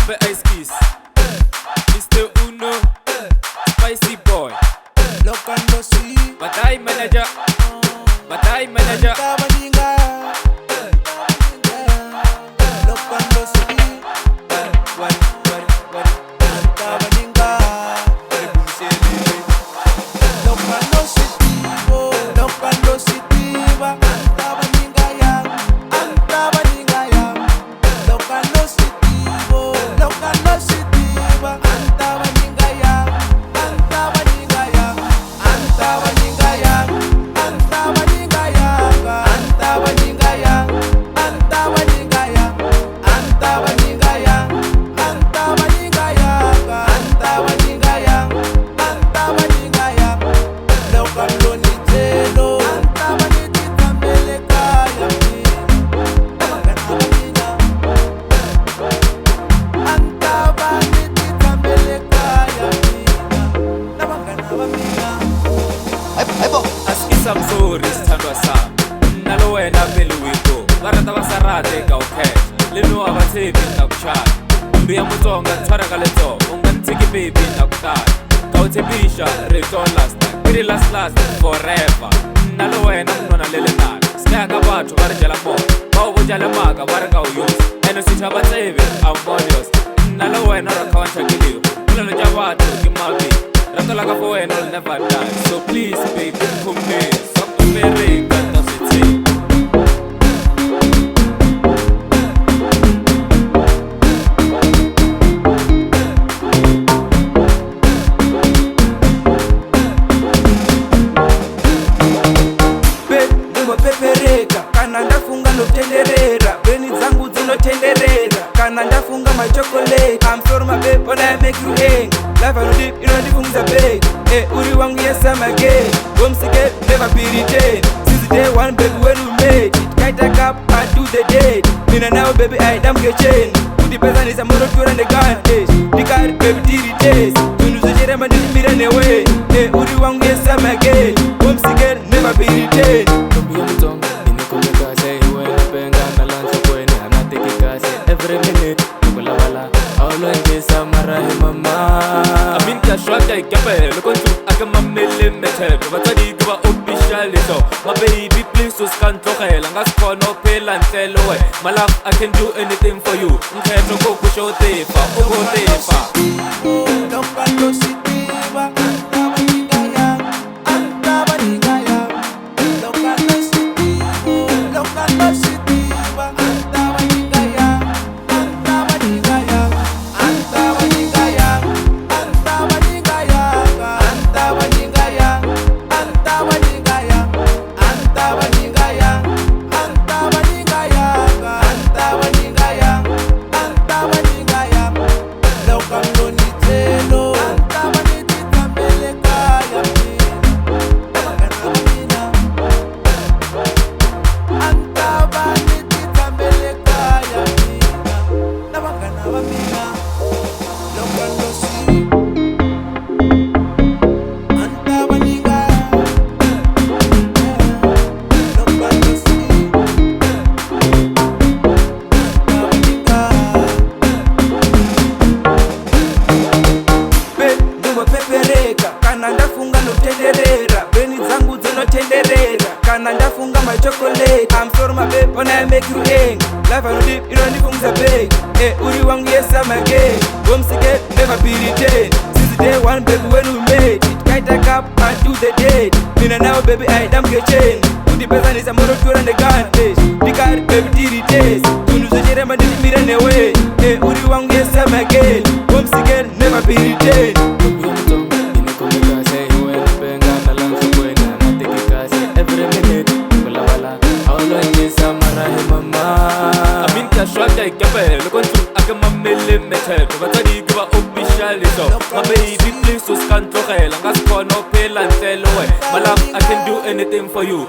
Abe Ice Keys, Mr. Uno, Spicy Boy, Lokando si Batay Manager, Batay Manager. Tabaninga Lokando si Tabaninga Lokando si Lokando si Tiba Tabaninga ya Tabaninga ya Lokando si Lokando si Tiba Tabaninga ya Tabaninga ya Tabaninga ya Tabaninga ya Tabaninga ya Tabaninga ya Tabaninga ya Tabaninga ya Tabaninga ya Lokando ni telo Tabaniti Pepereka ya Tabaninga Tabaniti Pepereka ya Tabaninga Aski Samsuri sithandwa sami nalo wena phela uwiko barata basarate ka ukhetha leno abathebi nakushaya mbiya mutsonga tshwara ka letso unganitshiki baby nakutala ka uthembisha rito last kiri last forever nalo wena mnona lele nani sinaka batho ba re jela moya ba o bojale maka ba re ka o yosa ene sithaba tsebe ambonios nalo wena ra khawanthakeliwe polelo tja batho ke mabedi rato la ka fo wena will never die so please baby come so Pepereka dositseng Pepereka kana ndafunga notenderera beni dzangu dzinotenderera kana ndafunga machocolate I'm sorry my babe when I make you hang life I know deep you know ndifungisa babe uri wangu yes I'm again womsike never be retained since the day one baby when we made it kaita cup I do the date mina now baby I damn get chain kuti pesa nisa moro tura the gun dikari baby diri taste tunuzojere mandimira newe uri wangu yes I'm again womsike never be retained every minute ukulawala awulengisa marahi mama amin ka shwaka ikapelo kontu akamamele method batsadi kuba official so my baby please usikantlogela ngasikhona phela nhlelo we my love I can do anything for you ngikhetho kokusho tefa ukotefa Lokando si Tiba Tabaninga ya Tabaninga ya Lokando si Lokando si Tiba Tabaninga ya Tabaninga ya Tabaninga ya Tabaninga ya Tabaninga ya Tabaninga ya Tabaninga ya Tabaninga ya Tabaninga ya Tabaninga ya Lokando ni telo Tabaniti Pepereka ya Tabaninga Tabaniti Pepereka ya Tabaninga Lokando si Tabaninga Lokando si Tabaninga Pepereka kana ndafunga notenderera beni dzangu dzinotenderera kana ndafunga machocolate I'm sorry my babe when I make you hang life I know deep you know ndifungisa babe uri wangu yes I'm again womsike never be retained since the day one baby when we made it kaita cup I do the date mina now baby I damn get chain kuti pesa nisa moro tura the gun dikari baby diri taste tunuzojere mandimira newe uri wangu yes I'm again womsike never be retained every minute ukulawala awulengisa marahi mama amin ka shwaka ikapelo kontu akamamele method batsadi kuba official so my baby please usikantlogela ngasikhona phela nhlelo we my love I can do anything for you